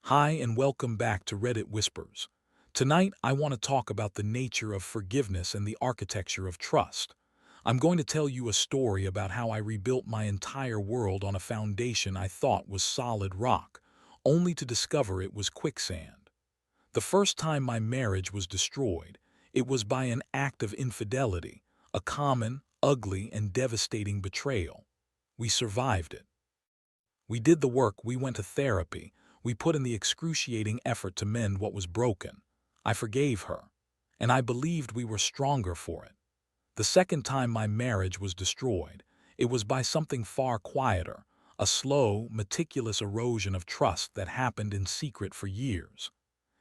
Hi, and welcome back to Reddit Whispers. Tonight, I want to talk about the nature of forgiveness and the architecture of trust. I'm going to tell you a story about how I rebuilt my entire world on a foundation I thought was solid rock, only to discover it was quicksand. The first time my marriage was destroyed, it was by an act of infidelity, a common, ugly, and devastating betrayal. We survived it. We did the work, we went to therapy, we put in the excruciating effort to mend what was broken. I forgave her, and I believed we were stronger for it. The second time my marriage was destroyed, it was by something far quieter, a slow, meticulous erosion of trust that happened in secret for years.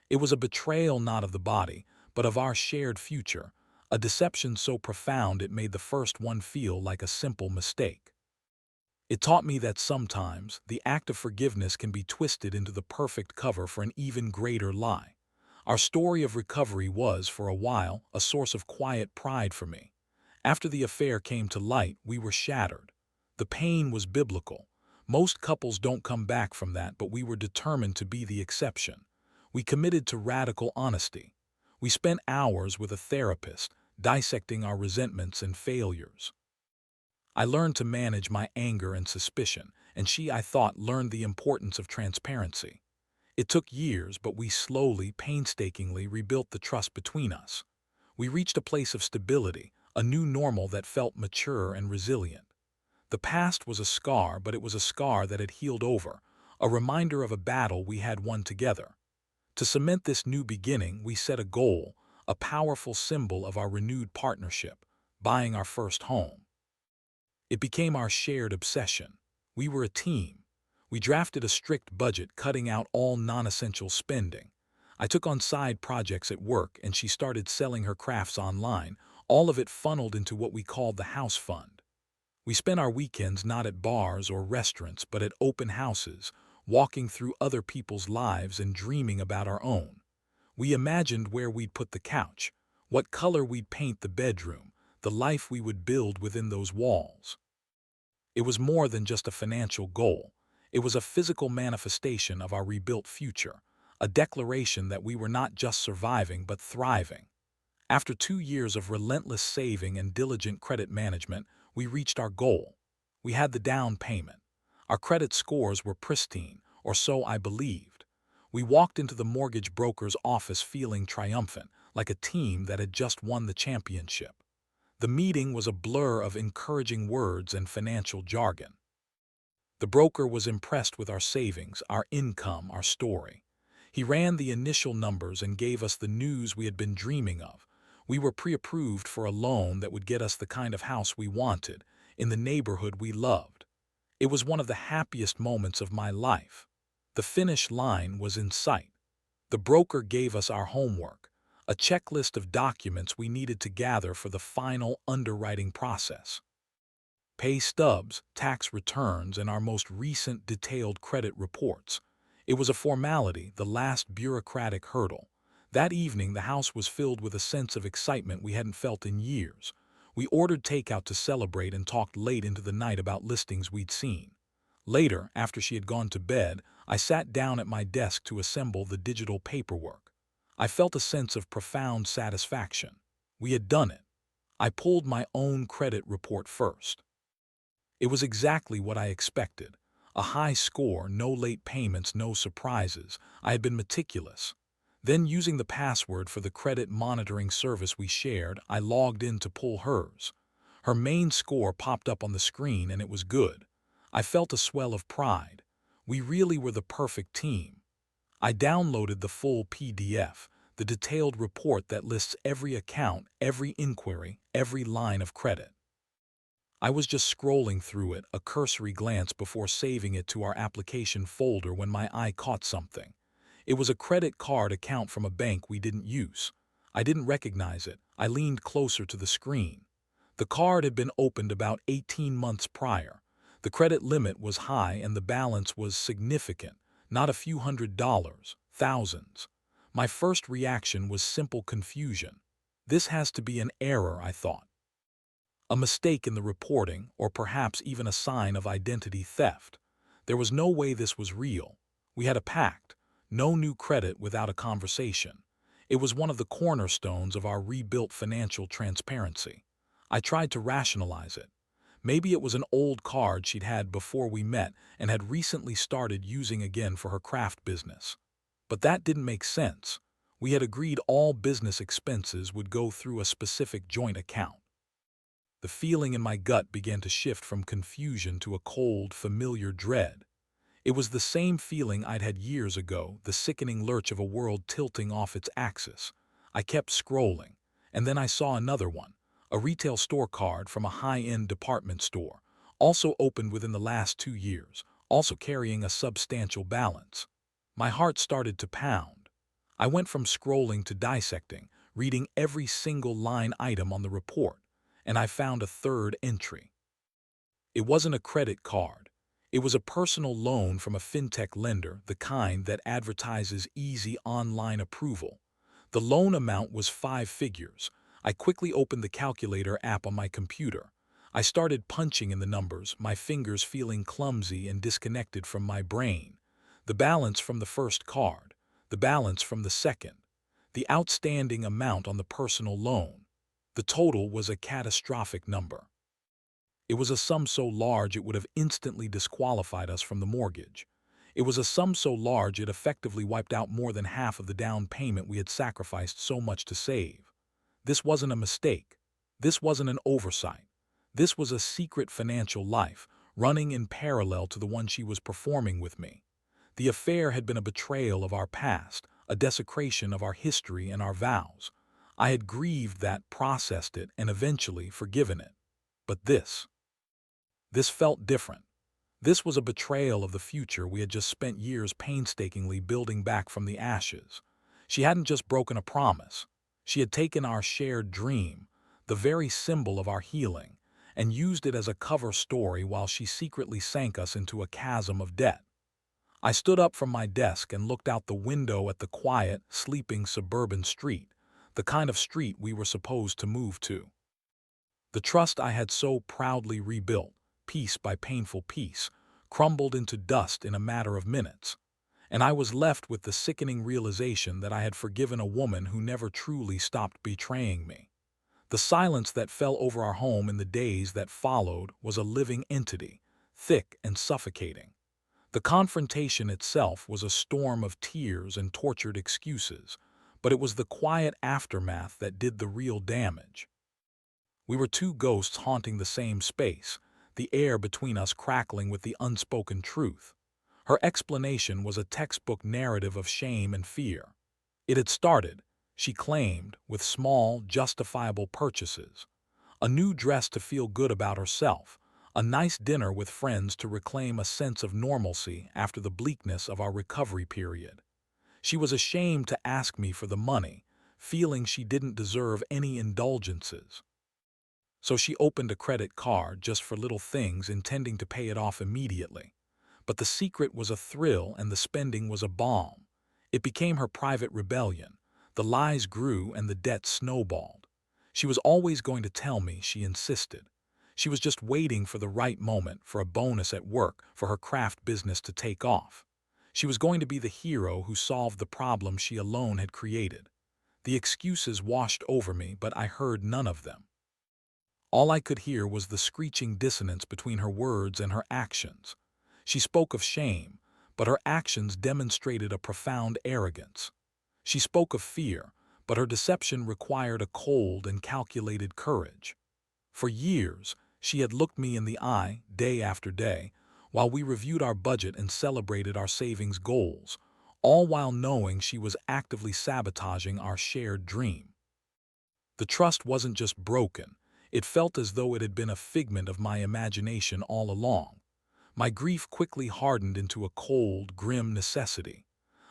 It was a betrayal not of the body, but of our shared future, a deception so profound it made the first one feel like a simple mistake. It taught me that sometimes the act of forgiveness can be twisted into the perfect cover for an even greater lie. Our story of recovery was, for a while, a source of quiet pride for me. After the affair came to light, we were shattered. The pain was biblical. Most couples don't come back from that, but we were determined to be the exception. We committed to radical honesty. We spent hours with a therapist, dissecting our resentments and failures. I learned to manage my anger and suspicion, and she, I thought, learned the importance of transparency. It took years, but we slowly, painstakingly rebuilt the trust between us. We reached a place of stability, a new normal that felt mature and resilient. The past was a scar, but it was a scar that had healed over, a reminder of a battle we had won together. To cement this new beginning, we set a goal, a powerful symbol of our renewed partnership: buying our first home. It became our shared obsession. We were a team. We drafted a strict budget, cutting out all non-essential spending. I took on side projects at work, and she started selling her crafts online, all of it funneled into what we called the house fund. We spent our weekends not at bars or restaurants, but at open houses, walking through other people's lives and dreaming about our own. We imagined where we'd put the couch, what color we'd paint the bedroom, the life we would build within those walls. It was more than just a financial goal. It was a physical manifestation of our rebuilt future, a declaration that we were not just surviving but thriving. After 2 years of relentless saving and diligent credit management, we reached our goal. We had the down payment. Our credit scores were pristine, or so I believed. We walked into the mortgage broker's office feeling triumphant, like a team that had just won the championship. The meeting was a blur of encouraging words and financial jargon. The broker was impressed with our savings, our income, our story. He ran the initial numbers and gave us the news we had been dreaming of. We were pre-approved for a loan that would get us the kind of house we wanted, in the neighborhood we loved. It was one of the happiest moments of my life. The finish line was in sight. The broker gave us our homework, a checklist of documents we needed to gather for the final underwriting process. Pay stubs, tax returns, and our most recent detailed credit reports. It was a formality, the last bureaucratic hurdle. That evening, the house was filled with a sense of excitement we hadn't felt in years. We ordered takeout to celebrate and talked late into the night about listings we'd seen. Later, after she had gone to bed, I sat down at my desk to assemble the digital paperwork. I felt a sense of profound satisfaction. We had done it. I pulled my own credit report first. It was exactly what I expected. A high score, no late payments, no surprises. I had been meticulous. Then, using the password for the credit monitoring service we shared, I logged in to pull hers. Her main score popped up on the screen, and it was good. I felt a swell of pride. We really were the perfect team. I downloaded the full PDF, the detailed report that lists every account, every inquiry, every line of credit. I was just scrolling through it, a cursory glance before saving it to our application folder, when my eye caught something. It was a credit card account from a bank we didn't use. I didn't recognize it. I leaned closer to the screen. The card had been opened about 18 months prior. The credit limit was high and the balance was significant, not a few $100s, thousands. My first reaction was simple confusion. This has to be an error, I thought. A mistake in the reporting, or perhaps even a sign of identity theft. There was no way this was real. We had a pact. No new credit without a conversation. It was one of the cornerstones of our rebuilt financial transparency. I tried to rationalize it. Maybe it was an old card she'd had before we met and had recently started using again for her craft business. But that didn't make sense. We had agreed all business expenses would go through a specific joint account. The feeling in my gut began to shift from confusion to a cold, familiar dread. It was the same feeling I'd had years ago, the sickening lurch of a world tilting off its axis. I kept scrolling, and then I saw another one, a retail store card from a high-end department store, also opened within the last 2 years, also carrying a substantial balance. My heart started to pound. I went from scrolling to dissecting, reading every single line item on the report, and I found a third entry. It wasn't a credit card. It was a personal loan from a fintech lender, the kind that advertises easy online approval. The loan amount was 5 figures. I quickly opened the calculator app on my computer. I started punching in the numbers, my fingers feeling clumsy and disconnected from my brain. The balance from the first card, the balance from the second, the outstanding amount on the personal loan. The total was a catastrophic number. It was a sum so large it would have instantly disqualified us from the mortgage. It was a sum so large it effectively wiped out more than half of the down payment we had sacrificed so much to save. This wasn't a mistake. This wasn't an oversight. This was a secret financial life, running in parallel to the one she was performing with me. The affair had been a betrayal of our past, a desecration of our history and our vows. I had grieved that, processed it, and eventually forgiven it. But this felt different. This was a betrayal of the future we had just spent years painstakingly building back from the ashes. She hadn't just broken a promise. She had taken our shared dream, the very symbol of our healing, and used it as a cover story while she secretly sank us into a chasm of debt. I stood up from my desk and looked out the window at the quiet, sleeping suburban street, the kind of street we were supposed to move to. The trust I had so proudly rebuilt, piece by painful piece, crumbled into dust in a matter of minutes, and I was left with the sickening realization that I had forgiven a woman who never truly stopped betraying me. The silence that fell over our home in the days that followed was a living entity, thick and suffocating. The confrontation itself was a storm of tears and tortured excuses, but it was the quiet aftermath that did the real damage. We were two ghosts haunting the same space, the air between us crackling with the unspoken truth. Her explanation was a textbook narrative of shame and fear. It had started, she claimed, with small, justifiable purchases. A new dress to feel good about herself, a nice dinner with friends to reclaim a sense of normalcy after the bleakness of our recovery period. She was ashamed to ask me for the money, feeling she didn't deserve any indulgences. So she opened a credit card just for little things, intending to pay it off immediately. But the secret was a thrill and the spending was a balm. It became her private rebellion. The lies grew and the debt snowballed. She was always going to tell me, she insisted. She was just waiting for the right moment, for a bonus at work, for her craft business to take off. She was going to be the hero who solved the problem she alone had created. The excuses washed over me, but I heard none of them. All I could hear was the screeching dissonance between her words and her actions. She spoke of shame, but her actions demonstrated a profound arrogance. She spoke of fear, but her deception required a cold and calculated courage. For years, she had looked me in the eye, day after day, while we reviewed our budget and celebrated our savings goals, all while knowing she was actively sabotaging our shared dream. The trust wasn't just broken, it felt as though it had been a figment of my imagination all along. My grief quickly hardened into a cold, grim necessity.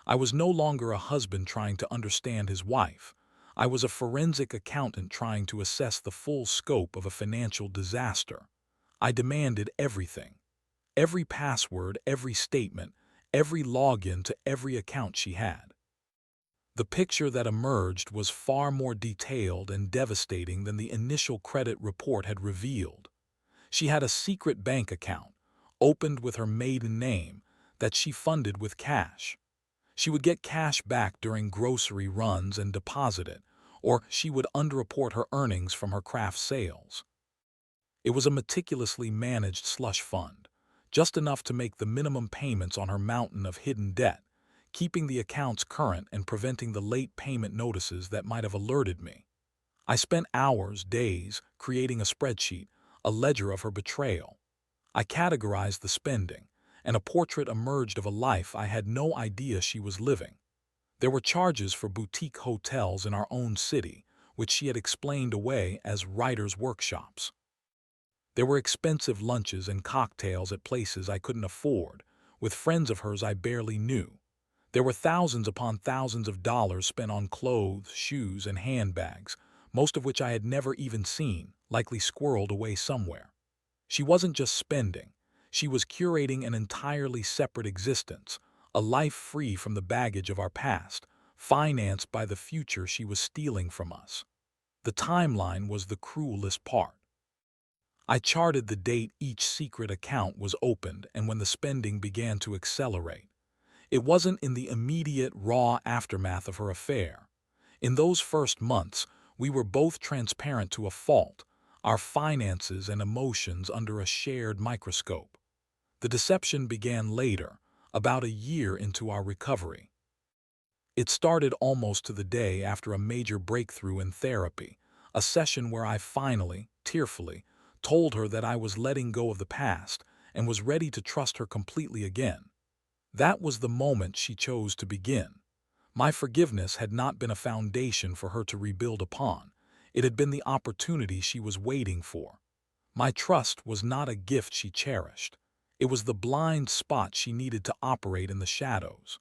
I was no longer a husband trying to understand his wife. I was a forensic accountant trying to assess the full scope of a financial disaster. I demanded everything. Every password, every statement, every login to every account she had. The picture that emerged was far more detailed and devastating than the initial credit report had revealed. She had a secret bank account, opened with her maiden name, that she funded with cash. She would get cash back during grocery runs and deposit it, or she would underreport her earnings from her craft sales. It was a meticulously managed slush fund, just enough to make the minimum payments on her mountain of hidden debt, keeping the accounts current and preventing the late payment notices that might have alerted me. I spent hours, days, creating a spreadsheet, a ledger of her betrayal. I categorized the spending, and a portrait emerged of a life I had no idea she was living. There were charges for boutique hotels in our own city, which she had explained away as writers' workshops. There were expensive lunches and cocktails at places I couldn't afford, with friends of hers I barely knew. There were thousands upon thousands of dollars spent on clothes, shoes, and handbags, most of which I had never even seen, likely squirreled away somewhere. She wasn't just spending, she was curating an entirely separate existence, a life free from the baggage of our past, financed by the future she was stealing from us. The timeline was the cruelest part. I charted the date each secret account was opened and when the spending began to accelerate. It wasn't in the immediate, raw aftermath of her affair. In those first months, we were both transparent to a fault, our finances and emotions under a shared microscope. The deception began later, about a year into our recovery. It started almost to the day after a major breakthrough in therapy, a session where I finally, tearfully, told her that I was letting go of the past and was ready to trust her completely again. That was the moment she chose to begin. My forgiveness had not been a foundation for her to rebuild upon. It had been the opportunity she was waiting for. My trust was not a gift she cherished. It was the blind spot she needed to operate in the shadows.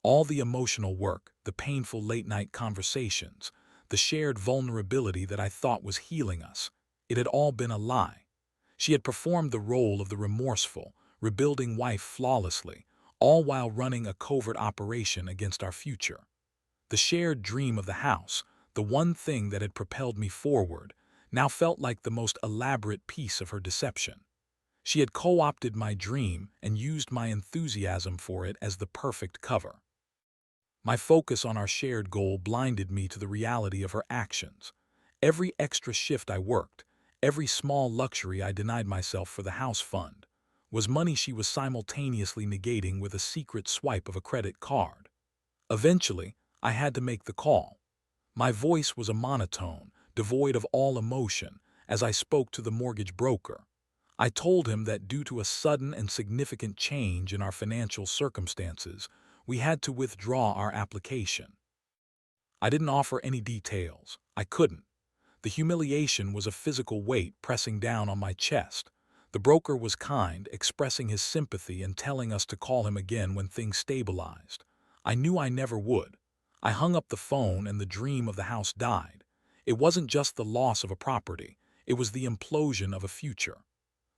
All the emotional work, the painful late-night conversations, the shared vulnerability that I thought was healing us, it had all been a lie. She had performed the role of the remorseful, rebuilding wife flawlessly, all while running a covert operation against our future. The shared dream of the house, the one thing that had propelled me forward, now felt like the most elaborate piece of her deception. She had co-opted my dream and used my enthusiasm for it as the perfect cover. My focus on our shared goal blinded me to the reality of her actions. Every extra shift I worked, every small luxury I denied myself for the house fund, was money she was simultaneously negating with a secret swipe of a credit card. Eventually, I had to make the call. My voice was a monotone, devoid of all emotion, as I spoke to the mortgage broker. I told him that due to a sudden and significant change in our financial circumstances, we had to withdraw our application. I didn't offer any details. I couldn't. The humiliation was a physical weight pressing down on my chest. The broker was kind, expressing his sympathy and telling us to call him again when things stabilized. I knew I never would. I hung up the phone and the dream of the house died. It wasn't just the loss of a property, it was the implosion of a future.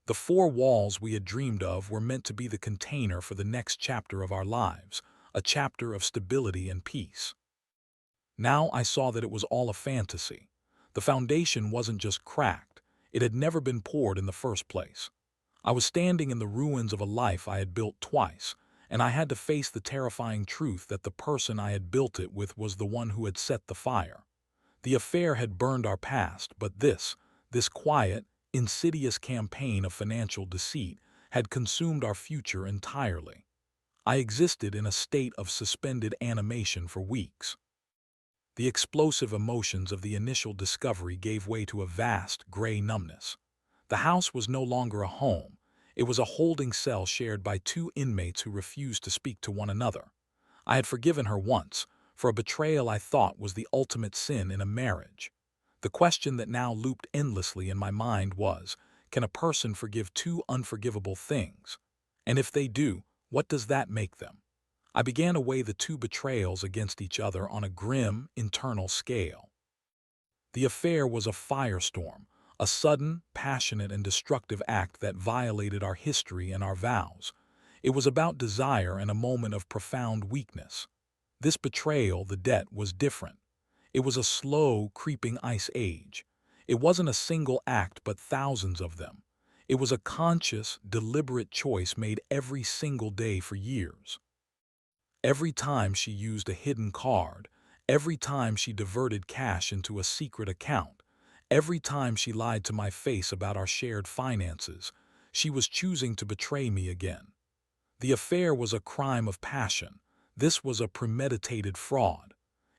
The four walls we had dreamed of were meant to be the container for the next chapter of our lives, a chapter of stability and peace. Now I saw that it was all a fantasy. The foundation wasn't just cracked, it had never been poured in the first place. I was standing in the ruins of a life I had built twice, and I had to face the terrifying truth that the person I had built it with was the one who had set the fire. The affair had burned our past, but this quiet, insidious campaign of financial deceit had consumed our future entirely. I existed in a state of suspended animation for weeks. The explosive emotions of the initial discovery gave way to a vast, gray numbness. The house was no longer a home. It was a holding cell shared by two inmates who refused to speak to one another. I had forgiven her once, for a betrayal I thought was the ultimate sin in a marriage. The question that now looped endlessly in my mind was, can a person forgive two unforgivable things? And if they do, what does that make them? I began to weigh the two betrayals against each other on a grim, internal scale. The affair was a firestorm, a sudden, passionate, and destructive act that violated our history and our vows. It was about desire and a moment of profound weakness. This betrayal, the debt, was different. It was a slow, creeping ice age. It wasn't a single act, but thousands of them. It was a conscious, deliberate choice made every single day for years. Every time she used a hidden card, every time she diverted cash into a secret account, every time she lied to my face about our shared finances, she was choosing to betray me again. The affair was a crime of passion. This was a premeditated fraud.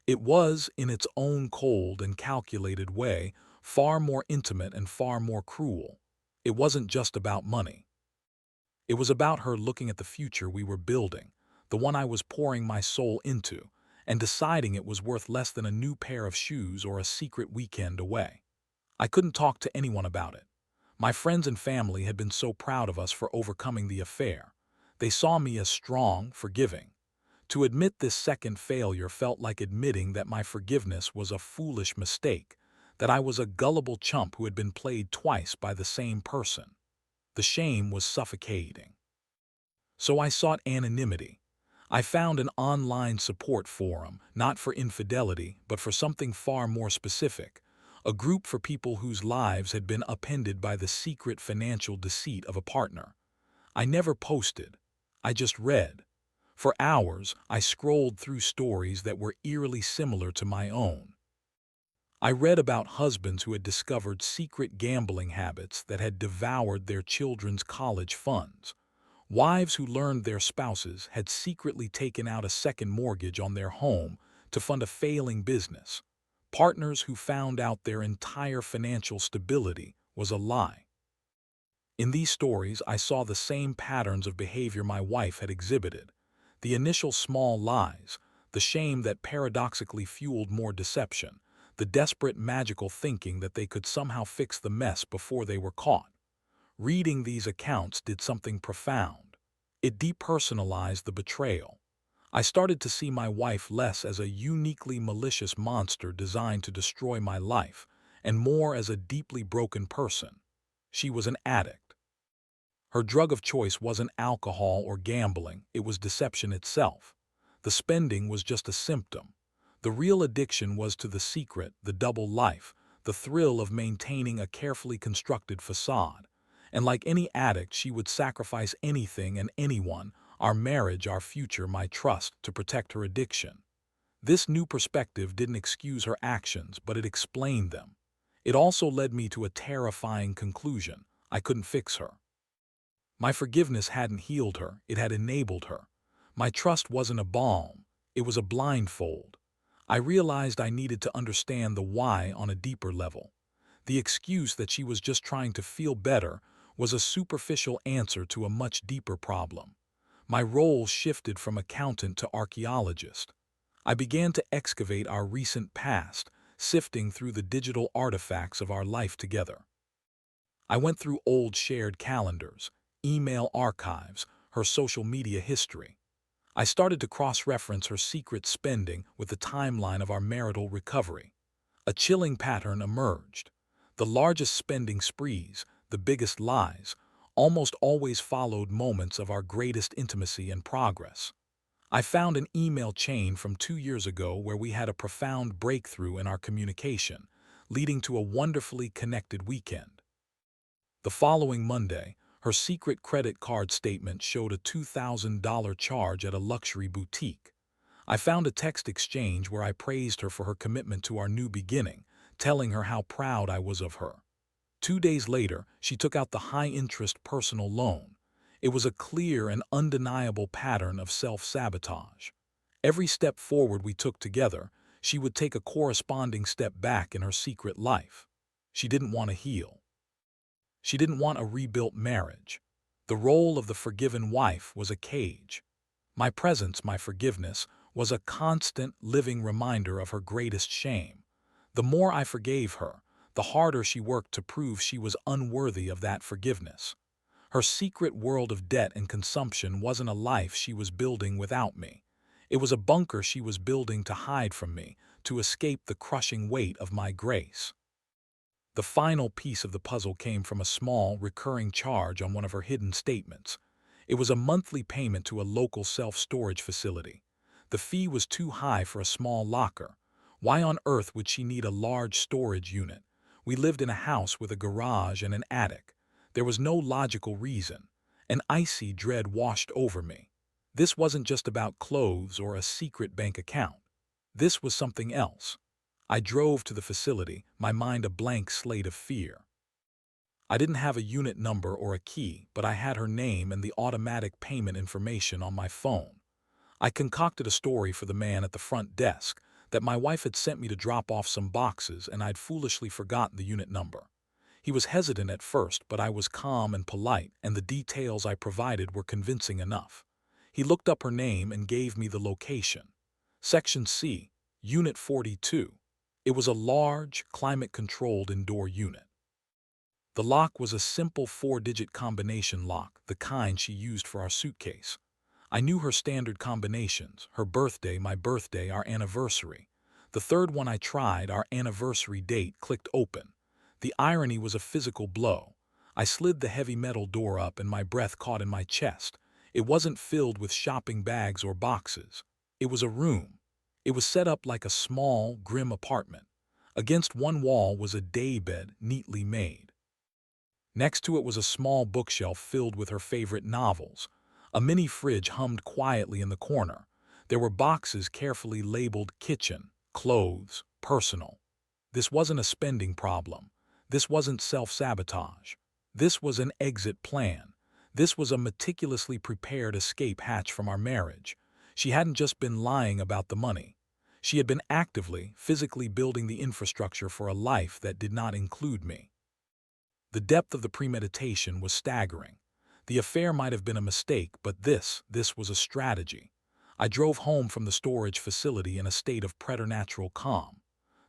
It was, in its own cold and calculated way, far more intimate and far more cruel. It wasn't just about money. It was about her looking at the future we were building, the one I was pouring my soul into, and deciding it was worth less than a new pair of shoes or a secret weekend away. I couldn't talk to anyone about it. My friends and family had been so proud of us for overcoming the affair. They saw me as strong, forgiving. To admit this second failure felt like admitting that my forgiveness was a foolish mistake, that I was a gullible chump who had been played twice by the same person. The shame was suffocating. So I sought anonymity. I found an online support forum, not for infidelity, but for something far more specific, a group for people whose lives had been upended by the secret financial deceit of a partner. I never posted. I just read. For hours, I scrolled through stories that were eerily similar to my own. I read about husbands who had discovered secret gambling habits that had devoured their children's college funds, wives who learned their spouses had secretly taken out a second mortgage on their home to fund a failing business, partners who found out their entire financial stability was a lie. In these stories, I saw the same patterns of behavior my wife had exhibited. The initial small lies, the shame that paradoxically fueled more deception, the desperate magical thinking that they could somehow fix the mess before they were caught. Reading these accounts did something profound. It depersonalized the betrayal. I started to see my wife less as a uniquely malicious monster designed to destroy my life, and more as a deeply broken person. She was an addict. Her drug of choice wasn't alcohol or gambling, it was deception itself. The spending was just a symptom. The real addiction was to the secret, the double life, the thrill of maintaining a carefully constructed facade. And like any addict, she would sacrifice anything and anyone, our marriage, our future, my trust, to protect her addiction. This new perspective didn't excuse her actions, but it explained them. It also led me to a terrifying conclusion. I couldn't fix her. My forgiveness hadn't healed her, it had enabled her. My trust wasn't a balm, it was a blindfold. I realized I needed to understand the why on a deeper level. The excuse that she was just trying to feel better was a superficial answer to a much deeper problem. My role shifted from accountant to archaeologist. I began to excavate our recent past, sifting through the digital artifacts of our life together. I went through old shared calendars, email archives, her social media history. I started to cross-reference her secret spending with the timeline of our marital recovery. A chilling pattern emerged. The largest spending sprees, the biggest lies, almost always followed moments of our greatest intimacy and progress. I found an email chain from 2 years ago where we had a profound breakthrough in our communication, leading to a wonderfully connected weekend. The following Monday, her secret credit card statement showed a $2,000 charge at a luxury boutique. I found a text exchange where I praised her for her commitment to our new beginning, telling her how proud I was of her. 2 days later, she took out the high-interest personal loan. It was a clear and undeniable pattern of self-sabotage. Every step forward we took together, she would take a corresponding step back in her secret life. She didn't want to heal. She didn't want a rebuilt marriage. The role of the forgiven wife was a cage. My presence, my forgiveness, was a constant, living reminder of her greatest shame. The more I forgave her, the harder she worked to prove she was unworthy of that forgiveness. Her secret world of debt and consumption wasn't a life she was building without me. It was a bunker she was building to hide from me, to escape the crushing weight of my grace. The final piece of the puzzle came from a small, recurring charge on one of her hidden statements. It was a monthly payment to a local self-storage facility. The fee was too high for a small locker. Why on earth would she need a large storage unit? We lived in a house with a garage and an attic. There was no logical reason. An icy dread washed over me. This wasn't just about clothes or a secret bank account. This was something else. I drove to the facility, my mind a blank slate of fear. I didn't have a unit number or a key, but I had her name and the automatic payment information on my phone. I concocted a story for the man at the front desk that my wife had sent me to drop off some boxes and I'd foolishly forgotten the unit number. He was hesitant at first, but I was calm and polite, and the details I provided were convincing enough. He looked up her name and gave me the location. Section C, Unit 42. It was a large, climate-controlled indoor unit. The lock was a simple 4-digit combination lock, the kind she used for our suitcase. I knew her standard combinations: her birthday, my birthday, our anniversary. The third one I tried, our anniversary date, clicked open. The irony was a physical blow. I slid the heavy metal door up and my breath caught in my chest. It wasn't filled with shopping bags or boxes. It was a room. It was set up like a small, grim apartment. Against one wall was a daybed, neatly made. Next to it was a small bookshelf filled with her favorite novels. A mini fridge hummed quietly in the corner. There were boxes carefully labeled kitchen, clothes, personal. This wasn't a spending problem. This wasn't self-sabotage. This was an exit plan. This was a meticulously prepared escape hatch from our marriage. She hadn't just been lying about the money. She had been actively, physically building the infrastructure for a life that did not include me. The depth of the premeditation was staggering. The affair might have been a mistake, but this was a strategy. I drove home from the storage facility in a state of preternatural calm.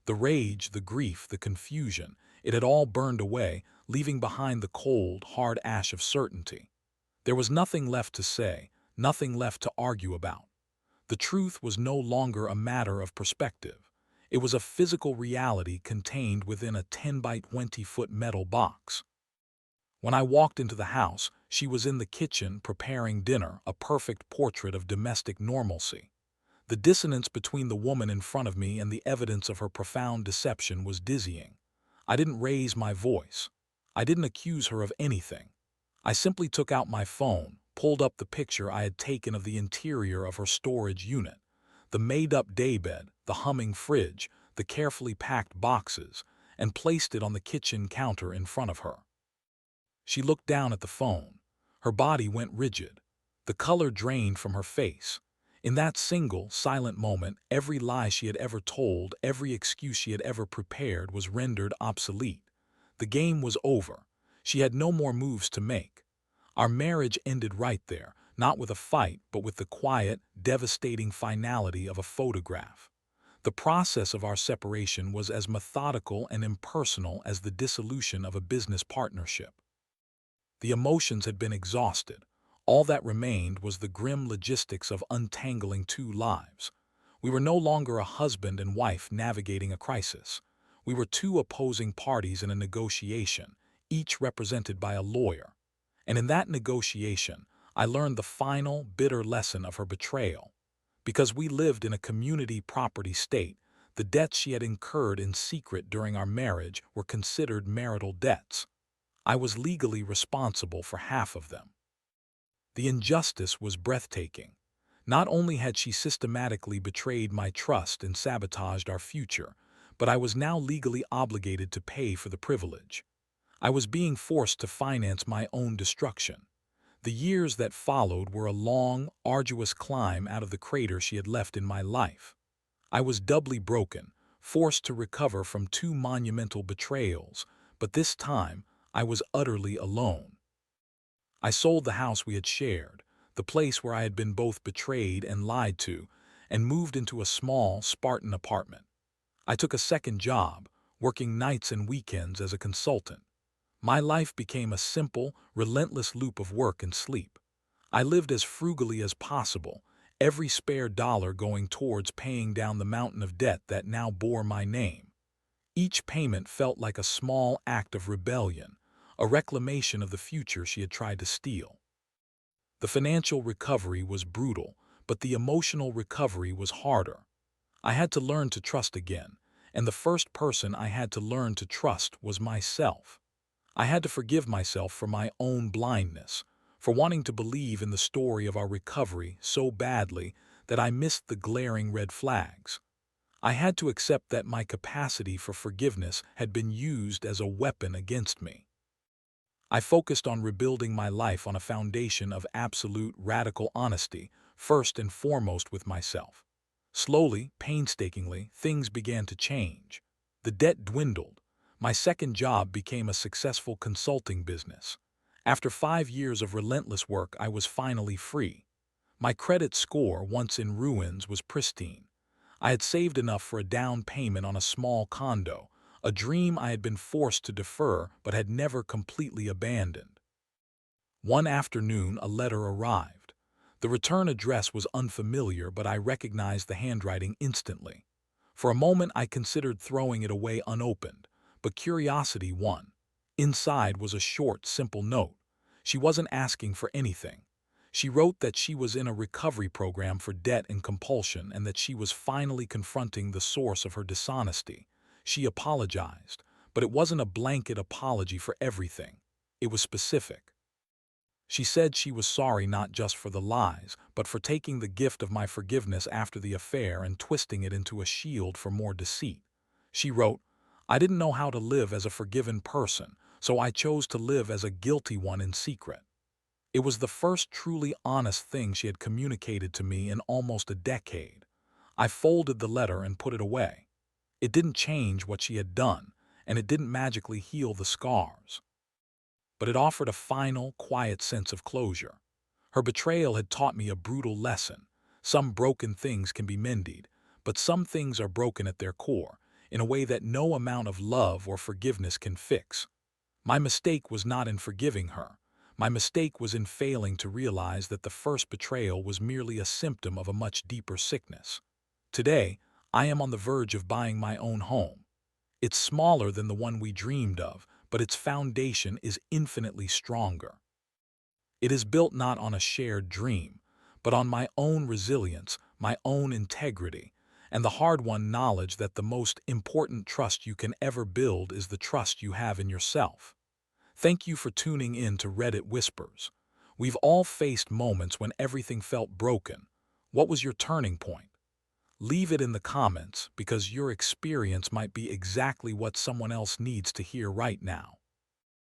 The rage, the grief, the confusion, it had all burned away, leaving behind the cold, hard ash of certainty. There was nothing left to say, nothing left to argue about. The truth was no longer a matter of perspective. It was a physical reality contained within a 10 by 20-foot metal box. When I walked into the house, she was in the kitchen preparing dinner, a perfect portrait of domestic normalcy. The dissonance between the woman in front of me and the evidence of her profound deception was dizzying. I didn't raise my voice. I didn't accuse her of anything. I simply took out my phone, pulled up the picture I had taken of the interior of her storage unit, the made-up daybed, the humming fridge, the carefully packed boxes, and placed it on the kitchen counter in front of her. She looked down at the phone. Her body went rigid. The color drained from her face. In that single, silent moment, every lie she had ever told, every excuse she had ever prepared was rendered obsolete. The game was over. She had no more moves to make. Our marriage ended right there, not with a fight, but with the quiet, devastating finality of a photograph. The process of our separation was as methodical and impersonal as the dissolution of a business partnership. The emotions had been exhausted. All that remained was the grim logistics of untangling two lives. We were no longer a husband and wife navigating a crisis. We were two opposing parties in a negotiation, each represented by a lawyer. And in that negotiation, I learned the final, bitter lesson of her betrayal. Because we lived in a community property state, the debts she had incurred in secret during our marriage were considered marital debts. I was legally responsible for half of them. The injustice was breathtaking. Not only had she systematically betrayed my trust and sabotaged our future, but I was now legally obligated to pay for the privilege. I was being forced to finance my own destruction. The years that followed were a long, arduous climb out of the crater she had left in my life. I was doubly broken, forced to recover from two monumental betrayals, but this time I was utterly alone. I sold the house we had shared, the place where I had been both betrayed and lied to, and moved into a small, Spartan apartment. I took a second job, working nights and weekends as a consultant. My life became a simple, relentless loop of work and sleep. I lived as frugally as possible, every spare dollar going towards paying down the mountain of debt that now bore my name. Each payment felt like a small act of rebellion, a reclamation of the future she had tried to steal. The financial recovery was brutal, but the emotional recovery was harder. I had to learn to trust again, and the first person I had to learn to trust was myself. I had to forgive myself for my own blindness, for wanting to believe in the story of our recovery so badly that I missed the glaring red flags. I had to accept that my capacity for forgiveness had been used as a weapon against me. I focused on rebuilding my life on a foundation of absolute radical honesty, first and foremost with myself. Slowly, painstakingly, things began to change. The debt dwindled. My second job became a successful consulting business. After 5 years of relentless work, I was finally free. My credit score, once in ruins, was pristine. I had saved enough for a down payment on a small condo, a dream I had been forced to defer but had never completely abandoned. One afternoon, a letter arrived. The return address was unfamiliar, but I recognized the handwriting instantly. For a moment, I considered throwing it away unopened, but curiosity won. Inside was a short, simple note. She wasn't asking for anything. She wrote that she was in a recovery program for debt and compulsion and that she was finally confronting the source of her dishonesty. She apologized, but it wasn't a blanket apology for everything. It was specific. She said she was sorry not just for the lies, but for taking the gift of my forgiveness after the affair and twisting it into a shield for more deceit. She wrote, "I didn't know how to live as a forgiven person, so I chose to live as a guilty one in secret." It was the first truly honest thing she had communicated to me in almost a decade. I folded the letter and put it away. It didn't change what she had done, and it didn't magically heal the scars. But it offered a final, quiet sense of closure. Her betrayal had taught me a brutal lesson. Some broken things can be mended, but some things are broken at their core, in a way that no amount of love or forgiveness can fix. My mistake was not in forgiving her. My mistake was in failing to realize that the first betrayal was merely a symptom of a much deeper sickness. Today, I am on the verge of buying my own home. It's smaller than the one we dreamed of, but its foundation is infinitely stronger. It is built not on a shared dream, but on my own resilience, my own integrity, and the hard-won knowledge that the most important trust you can ever build is the trust you have in yourself. Thank you for tuning in to Reddit Whispers. We've all faced moments when everything felt broken. What was your turning point? Leave it in the comments because your experience might be exactly what someone else needs to hear right now.